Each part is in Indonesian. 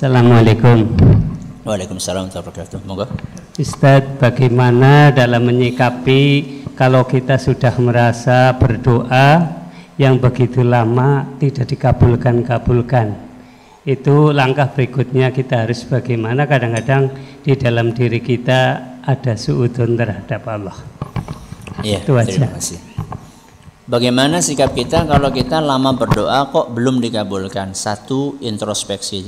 Assalamualaikum. Waalaikumsalam warahmatullahi wabarakatuh. Monggo. Ustadz, bagaimana dalam menyikapi kalau kita sudah merasa berdoa yang begitu lama tidak dikabulkan? Itu langkah berikutnya kita harus bagaimana? Kadang-kadang di dalam diri kita ada suudzon terhadap Allah. Iya, itu aja. Terima kasih. Bagaimana sikap kita kalau kita lama berdoa kok belum dikabulkan? Satu, introspeksi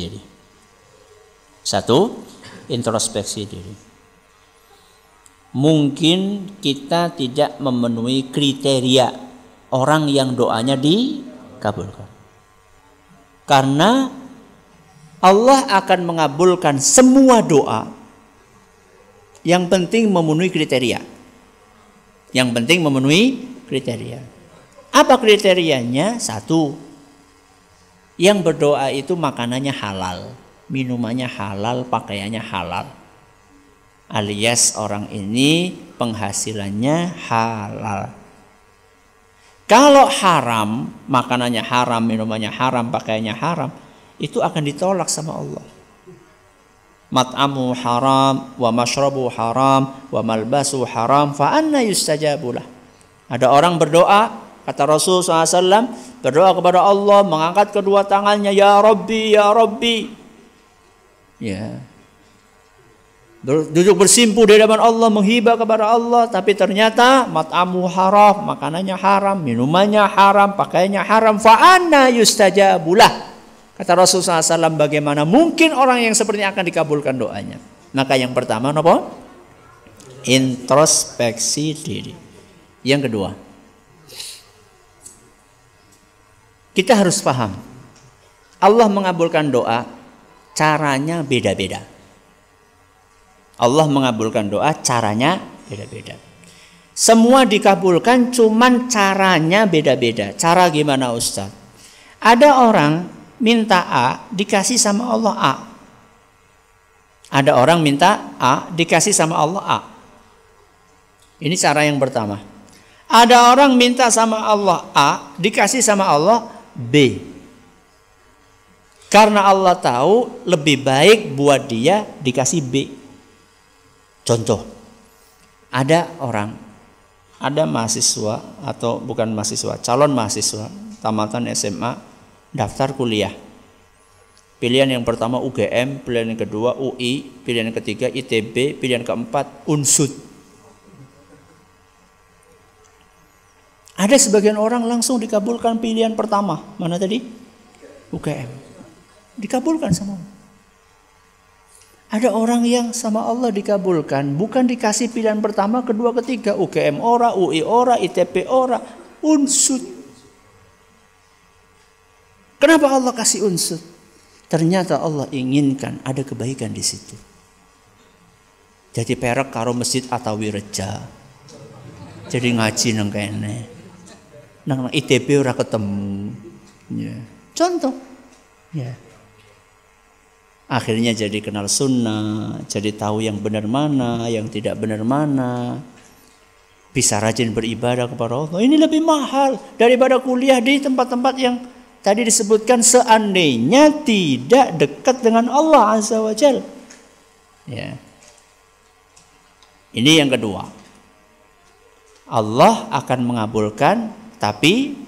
diri. Mungkin kita tidak memenuhi kriteria orang yang doanya dikabulkan. Karena Allah akan mengabulkan semua doa. Yang penting memenuhi kriteria. Apa kriterianya? Satu, yang berdoa itu makanannya halal, minumannya halal, pakaiannya halal. Alias orang ini penghasilannya halal. Kalau haram, makanannya haram, minumannya haram, pakaiannya haram, itu akan ditolak sama Allah. Mat'amu haram, wa mashrabu haram, wa malbasu haram, fa anna yustajabulah. Ada orang berdoa, kata Rasul SAW, berdoa kepada Allah, mengangkat kedua tangannya, ya Rabbi, ya Rabbi. Ya. Duduk bersimpuh di hadapan Allah, menghibah kepada Allah, tapi ternyata mat'amu haram, makanannya haram, minumannya haram, pakaiannya haram, fa anna yustajabulah. Kata Rasulullah SAW, bagaimana mungkin orang yang seperti ini akan dikabulkan doanya? Maka yang pertama, apa? Introspeksi diri. Yang kedua, kita harus paham, Allah mengabulkan doa, caranya beda-beda. Allah mengabulkan doa, caranya beda-beda. Semua dikabulkan, cuman caranya beda-beda. Cara gimana, Ustaz? Ada orang minta A, dikasih sama Allah A. Ada orang minta A, dikasih sama Allah A. Ini cara yang pertama. Ada orang minta sama Allah A, dikasih sama Allah B. Karena Allah tahu lebih baik buat dia dikasih B. Contoh, ada mahasiswa atau bukan mahasiswa, calon mahasiswa, tamatan SMA, daftar kuliah. Pilihan yang pertama UGM, pilihan yang kedua UI, pilihan yang ketiga ITB, pilihan keempat UNSUD. Ada sebagian orang langsung dikabulkan pilihan pertama. Mana tadi? UGM. Dikabulkan sama Allah. Ada orang yang sama Allah dikabulkan, bukan dikasih pilihan pertama, kedua, ketiga, UGM ora, UI ora, ITB ora, UNSUD. Kenapa Allah kasih UNSUD? Ternyata Allah inginkan ada kebaikan di situ. Jadi perak karo masjid Atawi Reja. Jadi ngaji nang kene. Nang ITB ora ketemu. Ya. Contoh. Ya. Akhirnya jadi kenal sunnah, jadi tahu yang benar mana, yang tidak benar mana. Bisa rajin beribadah kepada Allah. Ini lebih mahal daripada kuliah di tempat-tempat yang tadi disebutkan seandainya tidak dekat dengan Allah Azza wa Jalla. Ya. Ini yang kedua. Allah akan mengabulkan, tapi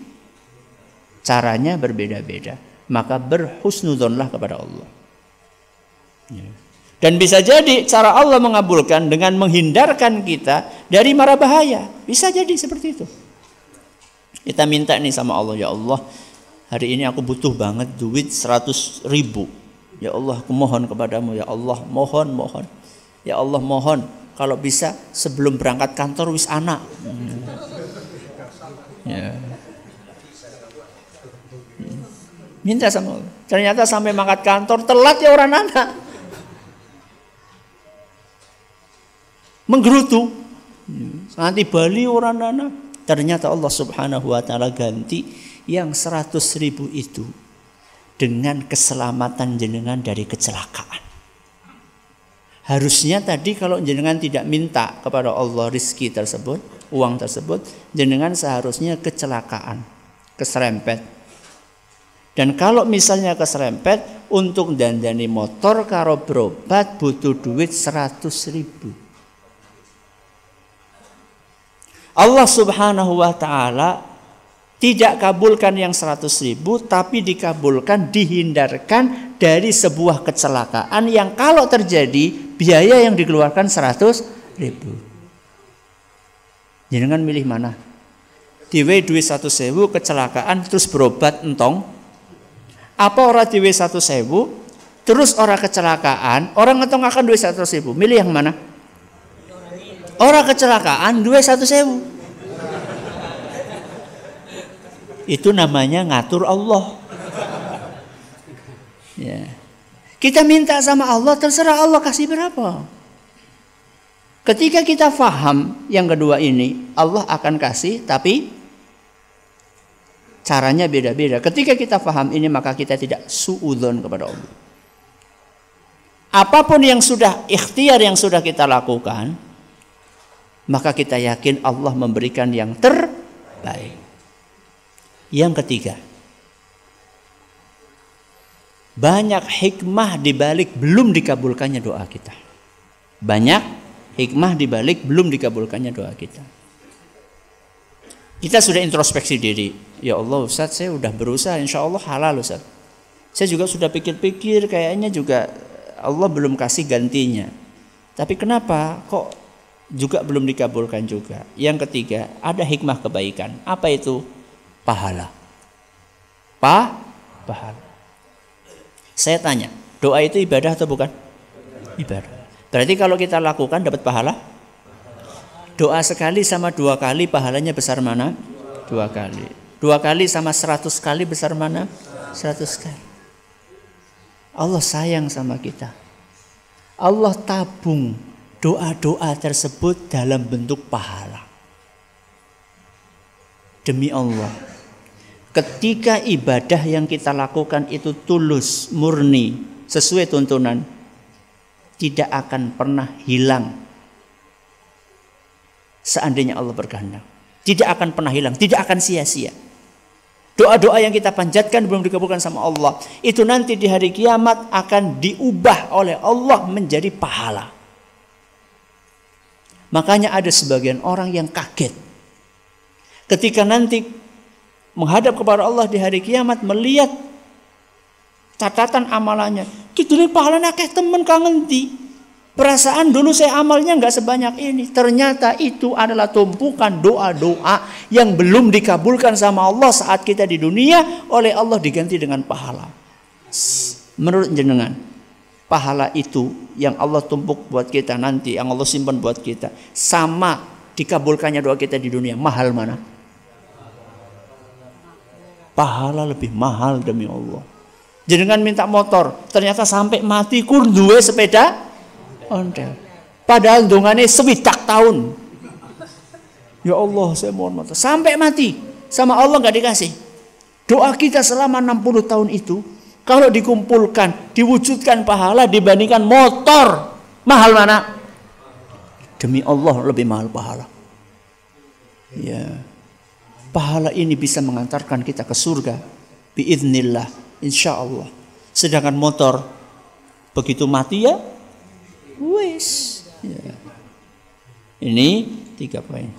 caranya berbeda-beda. Maka berhusnudzonlah kepada Allah. Ya. Dan bisa jadi cara Allah mengabulkan dengan menghindarkan kita dari mara bahaya. Bisa jadi seperti itu. Kita minta nih sama Allah, ya Allah, hari ini aku butuh banget duit 100.000. Ya Allah, aku mohon kepadamu, ya Allah, mohon. Ya Allah, mohon kalau bisa sebelum berangkat kantor wis anak. Ya. Minta sama Allah. Ternyata sampai mangkat kantor telat ya orang anak. Menggerutu. Nanti Bali orang anak. Ternyata Allah Subhanahu wa taala ganti yang 100.000 itu dengan keselamatan jenengan dari kecelakaan. Harusnya tadi kalau jenengan tidak minta kepada Allah rizki tersebut, uang tersebut, jenengan seharusnya kecelakaan, keserempet. Dan kalau misalnya keserempet untuk dandani motor karo berobat butuh duit 100.000. Allah Subhanahu wa taala tidak kabulkan yang 100.000, tapi dikabulkan, dihindarkan dari sebuah kecelakaan yang kalau terjadi biaya yang dikeluarkan 100.000. Jangan milih mana? Diwe duit 100.000 kecelakaan terus berobat entong. Apa orang diwe 100.000 terus orang kecelakaan, orang entong akan duit 100.000. Milih yang mana? Orang kecelakaan duit 100.000. Itu namanya ngatur Allah. Ya. Kita minta sama Allah, terserah Allah kasih berapa. Ketika kita faham yang kedua ini, Allah akan kasih, tapi caranya beda-beda. Ketika kita faham ini, maka kita tidak suudzon kepada Allah. Apapun yang sudah ikhtiar yang sudah kita lakukan, maka kita yakin Allah memberikan yang terbaik. Yang ketiga, banyak hikmah dibalik belum dikabulkannya doa kita. Banyak hikmah dibalik belum dikabulkannya doa kita. Kita sudah introspeksi diri. Ya Allah Ustaz, saya sudah berusaha, insya Allah halal Ustaz. Saya juga sudah pikir-pikir, kayaknya juga Allah belum kasih gantinya. Tapi kenapa kok juga belum dikabulkan juga? Yang ketiga, ada hikmah kebaikan. Apa itu? Pahala. Pahala. Saya tanya, doa itu ibadah atau bukan? Ibadah. Berarti kalau kita lakukan dapat pahala? Doa sekali sama 2 kali pahalanya besar mana? 2 kali. 2 kali sama 100 kali besar mana? 100 kali. Allah sayang sama kita. Allah tabung doa-doa tersebut dalam bentuk pahala. Demi Allah, ketika ibadah yang kita lakukan itu tulus, murni, sesuai tuntunan, tidak akan pernah hilang. Seandainya Allah berkehendak, tidak akan pernah hilang, tidak akan sia-sia. Doa-doa yang kita panjatkan belum dikabulkan sama Allah, itu nanti di hari kiamat akan diubah oleh Allah menjadi pahala. Makanya ada sebagian orang yang kaget ketika nanti menghadap kepada Allah di hari kiamat, melihat catatan amalannya. Gitu nih pahalanya kayak temen kangen di. Perasaan dulu saya amalnya nggak sebanyak ini. Ternyata itu adalah tumpukan doa-doa yang belum dikabulkan sama Allah saat kita di dunia, oleh Allah diganti dengan pahala. Menurut jenengan, pahala itu yang Allah tumpuk buat kita nanti, yang Allah simpan buat kita, sama dikabulkannya doa kita di dunia, mahal mana? Pahala lebih mahal demi Allah. Jenengan minta motor, ternyata sampai mati kur duwe sepeda ondel. Padahal dongane 70 tahun. Ya Allah, saya mohon motor. Sampai mati sama Allah nggak dikasih. Doa kita selama 60 tahun itu kalau dikumpulkan, diwujudkan pahala dibandingkan motor, mahal mana? Demi Allah lebih mahal pahala. Ya. Pahala ini bisa mengantarkan kita ke surga biiznillah, insyaallah. Sedangkan motor begitu mati ya wis. Ya. Ini 3 poin.